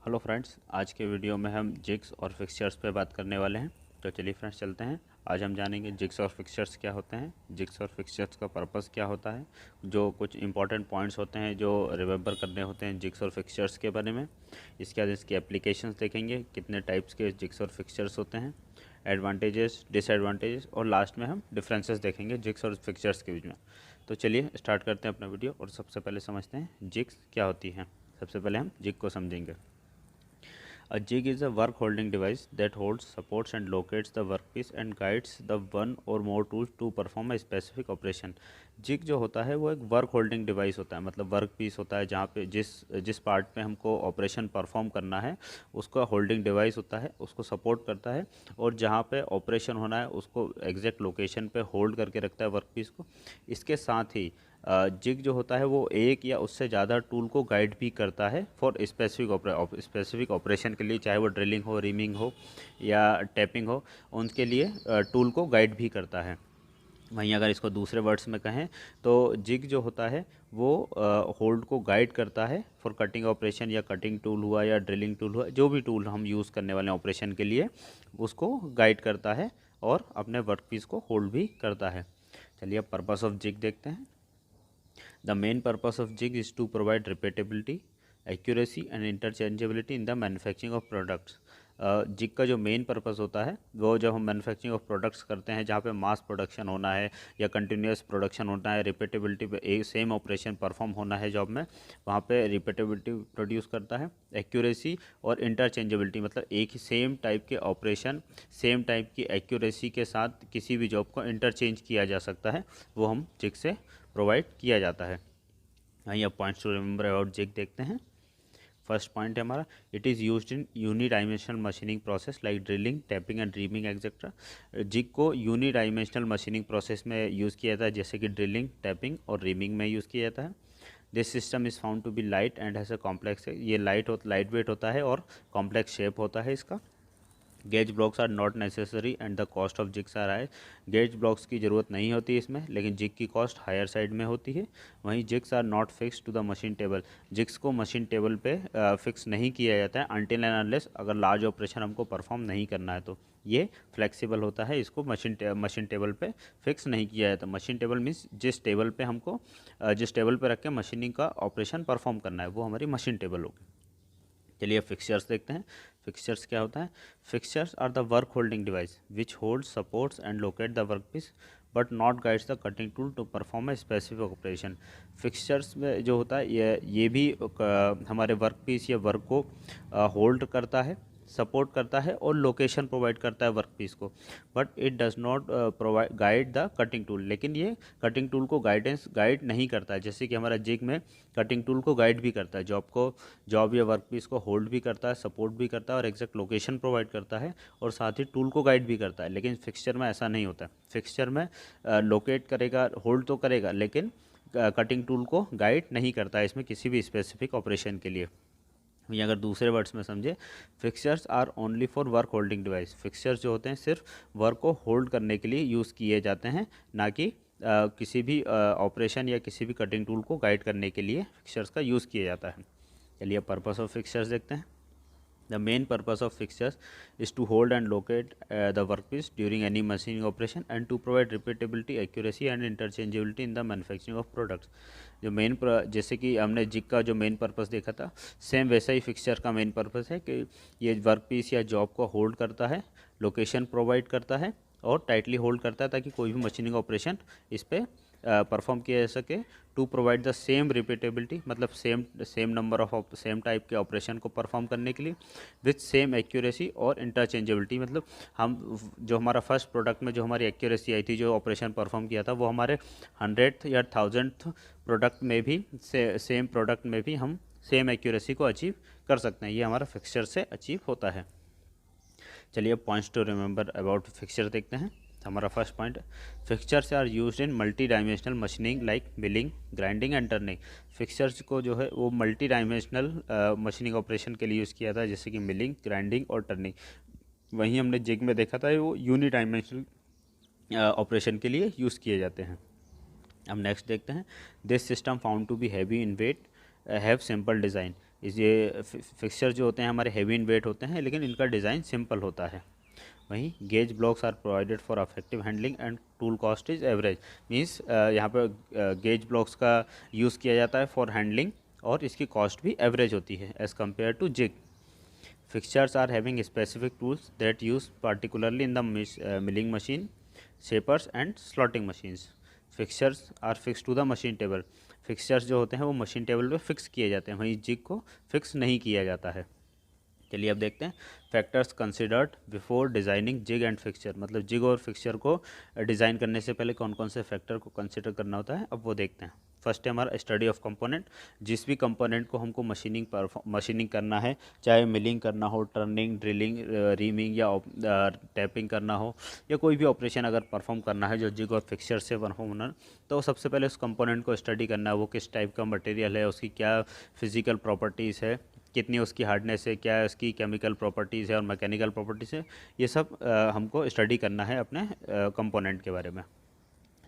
Hello friends, आज के video में हम जिग्स और फिक्सचर्स पे बात करने वाले हैं। तो चलिए फ्रेंड्स चलते हैं। आज हम जानेंगे जिग्स और फिक्सचर्स क्या होते हैं, जिग्स और फिक्सचर्स का पर्पस क्या होता है, जो कुछ इंपॉर्टेंट पॉइंट्स होते हैं जो रिमेंबर करने होते हैं जिग्स और फिक्सचर्स के बारे में। इसके बाद इसकी एप्लीकेशंस देखेंगे, कितने टाइप्स के जिग्स और फिक्सचर्स होते हैं, एडवांटेजेस, डिसएडवांटेजेस और लास्ट में हम डिफरेंसेस देखेंगे जिग्स और फिक्सचर्स के बीच में। तो चलिए स्टार्ट करते हैं अपना वीडियो और सबसे पहले समझते हैं जिग्स क्या होती हैं। सबसे पहले हम जिग को समझेंगे। A jig is a work holding device that holds, supports and locates the workpiece and guides the one or more tools to perform a specific operation. Jig जो होता है वो एक वर्क होल्डिंग डिवाइस होता है, मतलब वर्क पीस होता है जहाँ पे जिस जिस पार्ट पे हमको ऑपरेशन परफॉर्म करना है उसका होल्डिंग डिवाइस होता है, उसको सपोर्ट करता है और जहाँ पे ऑपरेशन होना है उसको एग्जैक्ट लोकेशन पे होल्ड करके रखता है वर्क पीस को। इसके साथ ही जिग जो होता है वो एक या उससे ज़्यादा टूल को गाइड भी करता है फॉर स्पेसिफिक ऑपरेशन के लिए, चाहे वो ड्रिलिंग हो, रीमिंग हो या टैपिंग हो, उनके लिए टूल को गाइड भी करता है। वहीं अगर इसको दूसरे वर्ड्स में कहें तो जिग जो होता है वो होल्ड को गाइड करता है फॉर कटिंग ऑपरेशन, या कटिंग टूल हुआ या ड्रिलिंग टूल हुआ, जो भी टूल हम यूज़ करने वाले हैं ऑपरेशन के लिए उसको गाइड करता है और अपने वर्क पीस को होल्ड भी करता है। चलिए अब पर्पस ऑफ जिग देखते हैं। The main purpose of jig is to provide repeatability, accuracy and interchangeability in the manufacturing of products. Jig का जो मेन पर्पस होता है वो जब हम मैन्युफैक्चरिंग ऑफ प्रोडक्ट्स करते हैं जहाँ पे मास प्रोडक्शन होना है या कंटिन्यूस प्रोडक्शन होना है, रिपीटेबिलिटी पे एक सेम ऑपरेशन परफॉर्म होना है जॉब में, वहाँ पे रिपीटेबिलिटी प्रोड्यूस करता है। एक्यूरेसी और इंटरचेंजेबिलिटी, मतलब एक ही सेम टाइप के ऑपरेशन सेम टाइप की एक्यूरेसी के साथ किसी भी जॉब को इंटरचेंज किया जा सकता है, वो हम जिग से प्रोवाइड किया जाता है। वहीं अब points to remember about jig देखते हैं। फर्स्ट पॉइंट है हमारा, it is used in unidimensional machining process like drilling, tapping and reaming etcetera. Jig को यूनिडायमेंशनल मशीनिंग प्रोसेस में यूज़ किया जाता है, जैसे कि ड्रिलिंग, टैपिंग और रीमिंग में यूज़ किया जाता है। This system is found to be light and has a complex, ये लाइट वेट होता है और कॉम्प्लेक्स शेप होता है इसका। Gauge blocks are not necessary and the cost of jigs are high. Gauge blocks की ज़रूरत नहीं होती इसमें, लेकिन जिग की कॉस्ट हायर साइड में होती है। वहीं jigs are not fix to the machine table, jigs को मशीन टेबल पे फिक्स नहीं किया जाता है अनटिल एंड अनलेस अगर लार्ज ऑपरेशन हमको परफॉर्म नहीं करना है तो ये फ्लेक्सिबल होता है, इसको मशीन टेबल पे फिक्स नहीं किया जाता। मशीन टेबल मीन्स जिस टेबल पे हमको जिस टेबल पे रख के मशीनिंग का ऑपरेशन परफॉर्म करना है वो हमारी मशीन टेबल होगी। चलिए फिक्सचर्स देखते हैं। फिक्सचर्स क्या होता है? Fixtures are the work holding device which hold, supports and locate the work piece but not guides the cutting tool to perform a specific operation. Fixtures में जो होता है ये भी हमारे वर्क पीस या वर्क को होल्ड करता है, सपोर्ट करता है और लोकेशन प्रोवाइड करता है वर्क पीस को, but it does not provide guide the cutting tool, लेकिन ये कटिंग टूल को गाइड नहीं करता है। जैसे कि हमारा जिग में कटिंग टूल को गाइड भी करता है, जॉब या वर्क पीस को होल्ड भी करता है, सपोर्ट भी करता है और एग्जैक्ट लोकेशन प्रोवाइड करता है और साथ ही टूल को गाइड भी करता है। लेकिन फिक्सचर में ऐसा नहीं होता। फिक्सचर में लोकेट करेगा, होल्ड तो करेगा, लेकिन कटिंग टूल को गाइड नहीं करता है इसमें किसी भी स्पेसिफिक ऑपरेशन के लिए। ये अगर दूसरे वर्ड्स में समझे, fixtures are only for work holding device. Fixtures जो होते हैं सिर्फ वर्क को होल्ड करने के लिए यूज़ किए जाते हैं, ना कि किसी भी ऑपरेशन या किसी भी कटिंग टूल को गाइड करने के लिए फिक्सचर्स का यूज़ किया जाता है। चलिए पर्पस ऑफ फिक्सचर्स देखते हैं। The main purpose of fixtures is to hold and locate the workpiece during any machining operation and to provide repeatability, accuracy and interchangeability in the manufacturing of products. जो main जैसे कि हमने zig का जो main purpose देखा था, same वैसा ही fixture का मेन पर्पस है कि ये वर्क पीस या जॉब को होल्ड करता है, लोकेशन प्रोवाइड करता है और टाइटली होल्ड करता है ताकि कोई भी मशीनिंग ऑपरेशन इस पर परफॉर्म किया जा सके। To provide the same repeatability, मतलब same number of same type के ऑपरेशन को परफॉर्म करने के लिए, विथ सेम एक्यूरेसी और इंटरचेंजेबिलिटी, मतलब हम जो हमारा फर्स्ट प्रोडक्ट में जो हमारी एक्यूरेसी आई थी, जो ऑपरेशन परफॉर्म किया था, वो हमारे 100th या 1000th प्रोडक्ट में भी सेम प्रोडक्ट में भी हम सेम एक्यूरेसी को अचीव कर सकते हैं। ये हमारा फिक्सचर से अचीव होता है। चलिए अब points to remember about fixture देखते हैं। हमारा first point, fixtures are used in multi dimensional machining like milling, grinding and turning. Fixtures को जो है वो मल्टी डायमेंशनल मशीनिंग ऑपरेशन के लिए यूज़ किया था, जैसे कि मिलिंग, ग्राइंडिंग और टर्निंग। वहीं हमने जिग में देखा था वो यूनी डायमेंशनल ऑपरेशन के लिए यूज़ किए जाते हैं। अब नेक्स्ट देखते हैं। This system found to be heavy in weight, have simple design. इस ये फिक्सचर जो होते हैं हमारे हेवी इन वेट होते हैं, लेकिन इनका डिज़ाइन सिंपल होता है। वहीं gauge blocks are provided for effective handling and tool cost is average. Means यहाँ पर गेज ब्लॉक्स का यूज़ किया जाता है फॉर हैंडलिंग और इसकी कॉस्ट भी एवरेज होती है as compare to jig. Fixtures are having specific tools that use particularly in the milling machine, shapers and slotting machines. Fixtures are fix to the machine table. Fixtures जो होते हैं वो machine table पे fix किए जाते हैं, वहीं zig को फिक्स नहीं किया जाता है। चलिए अब देखते हैं factors considered before designing jig and fixture. मतलब जिग और फिक्सचर को डिज़ाइन करने से पहले कौन कौन से फैक्टर को कंसिडर करना होता है, अब वो देखते हैं। फर्स्ट है हमारा स्टडी ऑफ कंपोनेंट। जिस भी कंपोनेंट को हमको मशीनिंग करना है, चाहे मिलिंग करना हो, टर्निंग, ड्रिलिंग, रीमिंग या टैपिंग करना हो, या कोई भी ऑपरेशन अगर परफॉर्म करना है जो जिग और फिक्सचर से परफॉर्म होना, तो सबसे पहले उस कंपोनेंट को स्टडी करना है। वो किस टाइप का मटेरियल है, उसकी क्या फिजिकल प्रॉपर्टीज़ है, कितनी उसकी हार्डनेस है, क्या उसकी केमिकल प्रॉपर्टीज़ है और मैकेनिकल प्रॉपर्टीज़ है, ये सब हमको स्टडी करना है अपने कंपोनेंट के बारे में।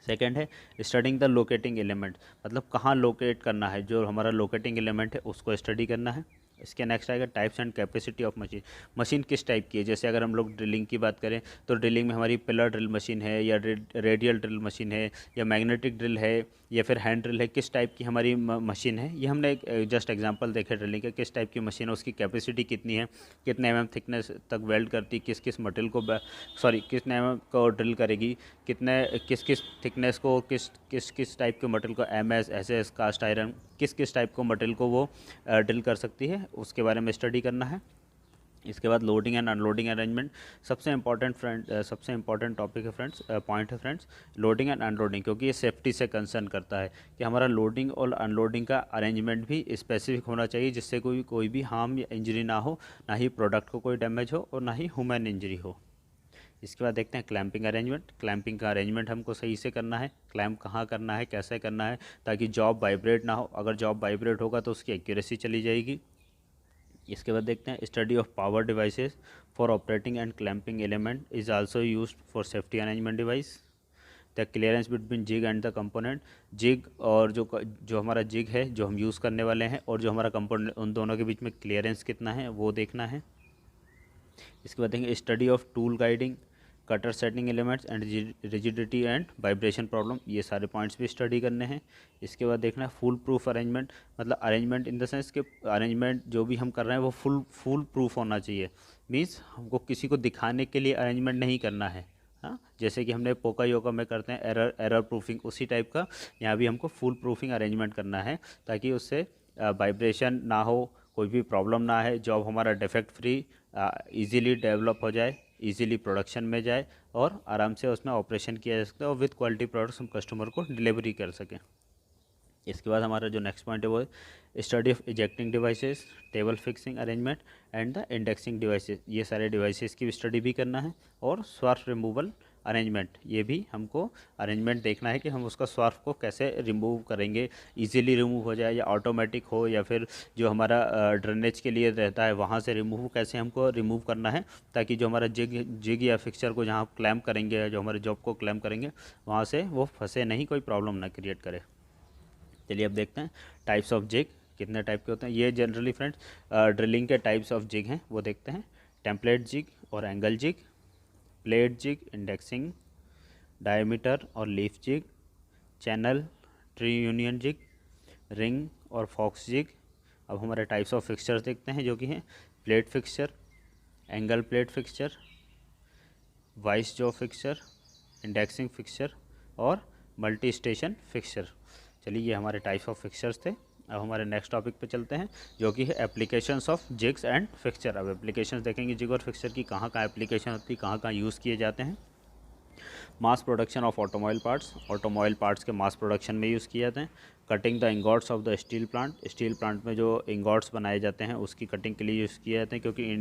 सेकेंड है स्टडिंग द लोकेटिंग एलिमेंट। मतलब कहाँ लोकेट करना है, जो हमारा लोकेटिंग एलिमेंट है उसको स्टडी करना है। इसके नेक्स्ट आएगा types and capacity of machine. Machine किस टाइप की है, जैसे अगर हम लोग ड्रिलिंग की बात करें तो ड्रिलिंग में हमारी पिलर ड्रिल मशीन है, या रेडियल ड्रिल मशीन है, या मैग्नेटिक ड्रिल है, या फिर हैंड ड्रिल है, किस टाइप की हमारी मशीन है। ये हमने एक जस्ट एग्जांपल देखे ड्रिलिंग के, किस टाइप की मशीन है, उसकी कैपेसिटी कितनी है, कितने थिकनेस तक वेल्ड करती, किस किस मटेरियल को कितने को ड्रिल करेगी, किस किस थिकनेस को, किस टाइप के मटेरियल को, MS, SS, कास्ट आयरन, किस टाइप को मटेरियल को वो ड्रिल कर सकती है, उसके बारे में स्टडी करना है। इसके बाद लोडिंग एंड अनलोडिंग अरेंजमेंट। सबसे इंपॉर्टेंट टॉपिक है फ्रेंड्स, पॉइंट है फ्रेंड्स, लोडिंग एंड अनलोडिंग, क्योंकि ये सेफ्टी से कंसर्न करता है कि हमारा लोडिंग और अनलोडिंग का अरेंजमेंट भी स्पेसिफिक होना चाहिए, जिससे कोई भी हार्म या इंजरी ना हो, ना ही प्रोडक्ट को कोई डैमेज हो और ना ही ह्यूमन इंजरी हो। इसके बाद देखते हैं क्लैंपिंग अरेंजमेंट। क्लैंपिंग का अरेंजमेंट हमको सही से करना है, क्लैंप कहाँ करना है, कैसे करना है, ताकि जॉब वाइब्रेट ना हो। अगर जॉब वाइब्रेट होगा तो उसकी एक्यूरेसी चली जाएगी। इसके बाद देखते हैं study of power devices for operating and clamping element is also used for safety arrangement device. The clearance between jig and the component. Jig और जो हमारा जिग है जो हम यूज़ करने वाले हैं, और जो हमारा कंपोनेंट, उन दोनों के बीच में क्लियरेंस कितना है वो देखना है। इसके बाद देखेंगे study of tool guiding, cutter setting elements and rigidity and vibration problem, ये सारे पॉइंट्स भी स्टडी करने हैं। इसके बाद देखना है फुल प्रूफ अरेंजमेंट। मतलब अरेंजमेंट इन द सेंस कि अरेंजमेंट जो भी हम कर रहे हैं वो फुल प्रूफ होना चाहिए। मीन्स हमको किसी को दिखाने के लिए अरेंजमेंट नहीं करना है। हाँ, जैसे कि हमने पोका योगा में करते हैं एरर प्रूफिंग, उसी टाइप का यहाँ भी हमको फुल प्रूफिंग अरेंजमेंट करना है, ताकि उससे वाइब्रेशन ना हो, कोई भी प्रॉब्लम ना है, जॉब हमारा डिफेक्ट फ्री इजीली डेवलप हो जाए, इजीली प्रोडक्शन में जाए, और आराम से उसमें ऑपरेशन किया जा सकता है, और विद क्वालिटी प्रोडक्ट्स हम कस्टमर को डिलीवरी कर सकें। इसके बाद हमारा जो नेक्स्ट पॉइंट है वो study of ejecting devices, table fixing arrangement and the indexing devices. ये सारे डिवाइसेस की भी स्टडी भी करना है। और स्वार्फ रिमूवल अरेंजमेंट, ये भी हमको अरेंजमेंट देखना है कि हम उसका स्वार्फ को कैसे रिमूव करेंगे, इजीली रिमूव हो जाए, या ऑटोमेटिक हो, या फिर जो हमारा ड्रेनेज के लिए रहता है वहाँ से रिमूव, कैसे हमको रिमूव करना है, ताकि जो हमारा जिग या फिक्सचर को जहाँ क्लैम्प करेंगे, जो हमारे जॉब को क्लैम्प करेंगे, वहाँ से वो फंसे नहीं, कोई प्रॉब्लम ना क्रिएट करे। चलिए अब देखते हैं टाइप्स ऑफ जिग कितने टाइप के होते हैं। ये जनरली फ्रेंड्स ड्रिलिंग के टाइप्स ऑफ जिग हैं, वो देखते हैं। टेम्पलेट जिग और angle jig, plate jig, indexing, diameter और leaf jig, channel, trunnion jig, ring और फॉक्स जिग। अब हमारे टाइप्स ऑफ फिक्सचर्स देखते हैं, जो कि हैं plate fixture, angle plate fixture, vice jaw fixture, indexing fixture और मल्टी स्टेशन फिक्सचर। चलिए ये हमारे टाइप्स ऑफ फिक्सचर्स थे। अब हमारे नेक्स्ट टॉपिक पे चलते हैं, जो कि है applications of jigs and fixture. अब एप्लीकेशंस देखेंगे जिग और फिक्सचर की कहाँ कहाँ एप्लीकेशन होती है, कहाँ कहाँ यूज़ किए जाते हैं। Mass production of automobile parts, automobile parts के मास प्रोडक्शन में यूज़ किए जाते हैं। Cutting the ingots of the steel plant, steel plant में जो इंगॉट्स बनाए जाते हैं उसकी कटिंग के लिए यूज़ किए जाते हैं, क्योंकि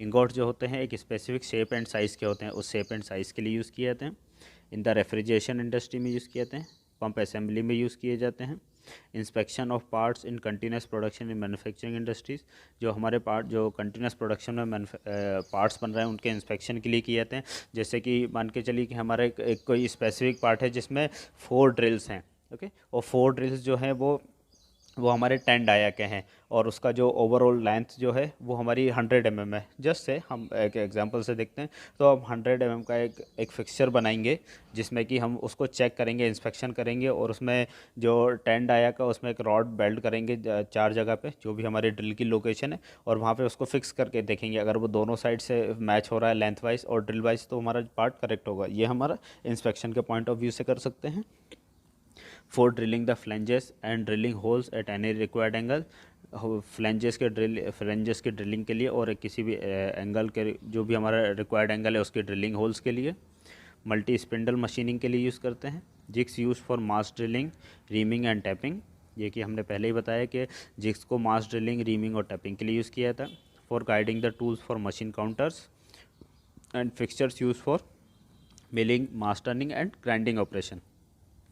इंगॉट्स जो होते हैं एक स्पेसिफिक शेप एंड साइज़ के होते हैं, उस शेप एंड साइज़ के लिए यूज़ किए जाते हैं। इन द रेफ्रिजरेशन इंडस्ट्री में यूज़ किए जाते हैं। पंप असेंबली में यूज़ किए जाते हैं। Inspection of parts in continuous production in manufacturing industries, जो हमारे पार्ट जो कंटिन्यूस प्रोडक्शन में पार्ट्स बन रहे हैं उनके इंस्पेक्शन के लिए किए जाते हैं। जैसे कि मान के चलिए कि हमारा एक कोई स्पेसिफिक पार्ट है जिसमें 4 ड्रिल्स हैं, ओके, और 4 ड्रिल्स जो हैं वो वो हमारे 10 डाया के हैं और उसका जो ओवरऑल लेंथ जो है वो हमारी 100 है। जस्ट से हम एक एग्जांपल से देखते हैं, तो हम 100 का एक फिक्सचर बनाएंगे जिसमें कि हम उसको चेक करेंगे, इंस्पेक्शन करेंगे और उसमें जो 10 डाया का उसमें एक रॉड बेल्ट करेंगे 4 जगह पे जो भी हमारे ड्रिल की लोकेशन है, और वहाँ पे उसको फिक्स करके देखेंगे अगर वो दोनों साइड से मैच हो रहा है लेंथ वाइज और ड्रिल वाइज तो हमारा पार्ट करेक्ट होगा। ये हमारा इंस्पेक्शन के पॉइंट ऑफ व्यू से कर सकते हैं। For drilling the flanges and drilling holes at any required angle, flanges के ड्रिलिंग के लिए और किसी भी एंगल के जो भी हमारा रिक्वायर्ड एंगल है उसके ड्रिलिंग होल्स के लिए। मल्टी स्पिंडल मशीनिंग के लिए यूज़ करते हैं। Jigs use for mass drilling, reaming and tapping, ये कि हमने पहले ही बताया कि जिग्स को मास ड्रिलिंग, रीमिंग और टैपिंग के लिए यूज़ किया था। For guiding the tools for machine counters and fixtures use for milling, mass turning and grinding operation.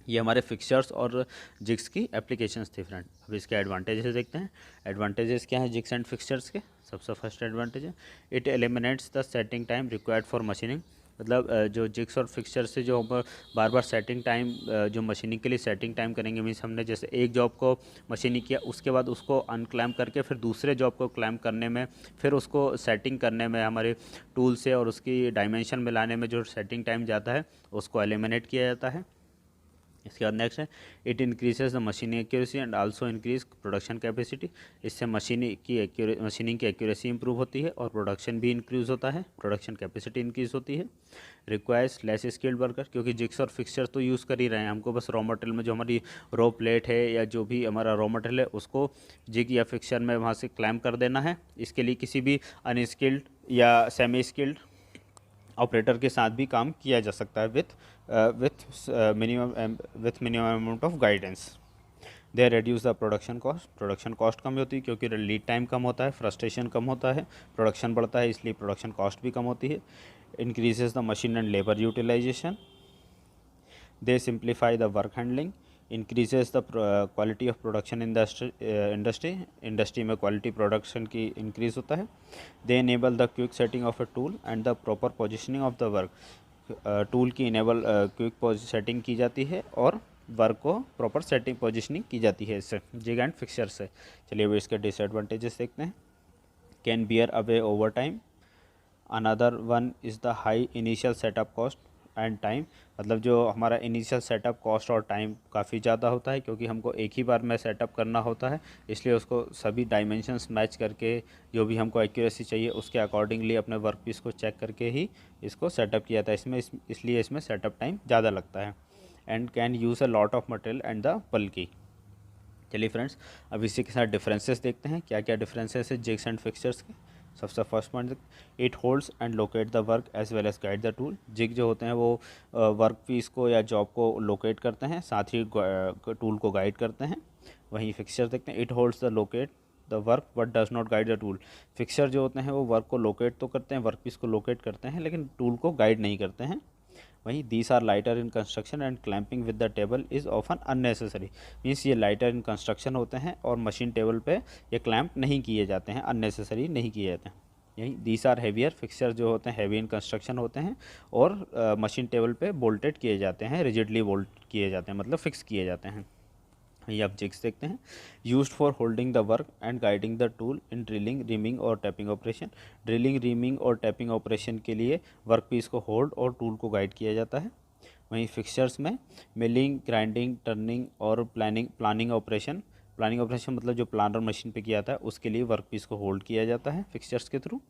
ये हमारे फिक्सचर्स और जिग्स की एप्लीकेशंस थी फ्रेंड। अब इसके एडवांटेजेस देखते हैं। एडवांटेजेस क्या हैं जिग्स एंड फिक्सचर्स के? सबसे फर्स्ट एडवांटेज है it eliminates the setting time required for machining. मतलब जो जिग्स और फिक्सचर से जो हम बार बार सेटिंग टाइम, जो मशीनिंग के लिए सेटिंग टाइम करेंगे, मीन्स हमने जैसे एक जॉब को मशीनिंग किया उसके बाद उसको अनक्लैम्प करके फिर दूसरे जॉब को क्लैम्प करने में, फिर उसको सेटिंग करने में हमारे टूल से और उसकी डायमेंशन मिलाने में जो सेटिंग टाइम जाता है उसको एलिमिनेट किया जाता है। इसके बाद नेक्स्ट है it increases the machining accuracy and also increase production capacity. इससे मशीनिंग की एक्यूरेसी इंप्रूव होती है और प्रोडक्शन भी इंक्रीज होता है, प्रोडक्शन कैपेसिटी इंक्रीज होती है। रिक्वायर्स लेस स्किल्ड वर्कर, क्योंकि जिग्स और फिक्सचर तो यूज़ कर ही रहे हैं, हमको बस रॉ मटेरियल में जो हमारी रॉ प्लेट है या जो भी हमारा रॉ मटेरियल है उसको जिग या फिक्सचर में वहाँ से क्लैम्प कर देना है। इसके लिए किसी भी अनस्किल्ड या सेमी स्किल्ड ऑपरेटर के साथ भी काम किया जा सकता है with minimum amount of guidance. They reduce the production cost कम होती है क्योंकि लीड टाइम कम होता है, फ्रस्ट्रेशन कम होता है, प्रोडक्शन बढ़ता है इसलिए प्रोडक्शन कॉस्ट भी कम होती है। Increases the machine and labour utilisation. They simplify the work handling, increases the quality of production in the industry में क्वालिटी प्रोडक्शन की इंक्रीज होता है। They enable the quick setting of a tool and the proper positioning of the work. Tool की enable quick setting की जाती है और work को प्रॉपर सेटिंग पोजिशनिंग की जाती है इससे, जिग एंड फिक्सचर से। चलिए अब इसके डिसएडवांटेजेस देखते हैं। Can bear away over time, another one is the high initial setup cost and time. मतलब जो हमारा इनिशियल सेटअप कॉस्ट और टाइम काफ़ी ज़्यादा होता है क्योंकि हमको एक ही बार में सेटअप करना होता है, इसलिए उसको सभी डायमेंशंस मैच करके जो भी हमको एक्यूरेसी चाहिए उसके अकॉर्डिंगली अपने वर्क पीस को चेक करके ही इसको सेटअप किया जाता है। इसलिए इसमें सेटअप टाइम ज़्यादा लगता है। And can use a lot of material and the बल्कि। चलिए फ्रेंड्स अब इसी के साथ डिफरेंसेस देखते हैं, क्या क्या डिफरेंसेस है जिग्स एंड फिक्सचर्स के। सबसे first point, it holds and locate the work as well as guide the tool. Jig जो होते हैं वो वर्क पीस को या जॉब को लोकेट करते हैं, साथ ही टूल को गाइड करते हैं। वहीं फिक्सचर देखते हैं, it holds the locate the work but does not guide the tool. Fixture जो होते हैं वो वर्क को लोकेट तो करते हैं, वर्क पीस को लोकेट करते हैं, लेकिन टूल को गाइड नहीं करते हैं। वहीं these are lighter in construction and clamping with the table is often unnecessary. Means ये लाइटर इन कंस्ट्रक्शन होते हैं और मशीन टेबल पे ये क्लैंप नहीं किए जाते हैं, अननेसेसरी नहीं किए जाते हैं। यही दीज आर हैवियर, फिक्सचर जो होते हैं हैवी इन कंस्ट्रक्शन होते हैं और मशीन टेबल पे बोल्टेड किए जाते हैं, रिजिडली बोल्ट किए जाते हैं, मतलब फिक्स किए जाते हैं। ये आप जिग्स देखते हैं, used for holding the work and guiding the tool in drilling, reaming और टैपिंग ऑपरेशन। ड्रिलिंग, रीमिंग और टैपिंग ऑपरेशन के लिए वर्क पीस को होल्ड और टूल को गाइड किया जाता है। वहीं फिक्सचर्स में मिलिंग, ग्राइंडिंग, टर्निंग और प्लानिंग ऑपरेशन मतलब जो प्लानर मशीन पे किया जाता है उसके लिए वर्क पीस को होल्ड किया जाता है फिक्सचर्स के थ्रू।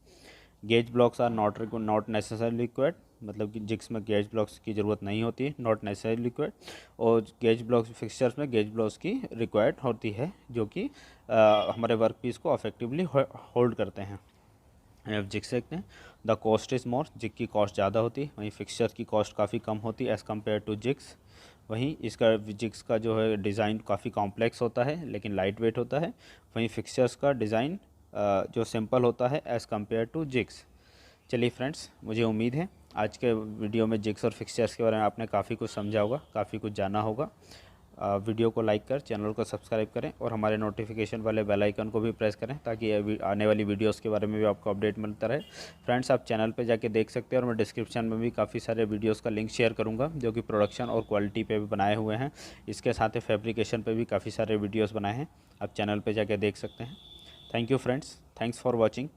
Gauge blocks are not necessary required, मतलब कि जिग्स में गेज ब्लॉक्स की ज़रूरत नहीं होती है, नॉट नेसेसरी रिक्वायर्ड। और गेज ब्लॉक्स फिक्सचर्स में गेज ब्लॉक्स की रिक्वायर्ड होती है जो कि हमारे वर्क पीस को अफेक्टिवली होल्ड करते हैं। अब जिग्स देखते हैं, the cost is more, jig की कॉस्ट ज़्यादा होती है, वहीं फिक्सचर की कॉस्ट काफ़ी कम होती है एज़ कम्पेयर टू जिग्स। वहीं इसका जिग्स का जो है डिज़ाइन काफ़ी कॉम्प्लेक्स होता है लेकिन लाइट वेट होता है। वहीं फिक्सचर्स का डिज़ाइन जो सिंपल होता है एज़ कम्पेयर टू जिग्स। चलिए फ्रेंड्स, मुझे उम्मीद है आज के वीडियो में जिग्स और फिक्सचर्स के बारे में आपने काफ़ी कुछ समझा होगा, काफ़ी कुछ जाना होगा। वीडियो को लाइक कर चैनल को सब्सक्राइब करें और हमारे नोटिफिकेशन वाले बेल आइकन को भी प्रेस करें ताकि आने वाली वीडियोस के बारे में भी आपको अपडेट मिलता रहे। फ्रेंड्स, आप चैनल पे जाके देख सकते हैं और मैं डिस्क्रिप्शन में भी काफ़ी सारे वीडियोस का लिंक शेयर करूंगा जो कि प्रोडक्शन और क्वालिटी पे भी बनाए हुए हैं। इसके साथ ही फैब्रिकेशन पे भी काफ़ी सारे वीडियोज़ बनाए हैं, आप चैनल पर जाके देख सकते हैं। Thank you friends, thanks for watching.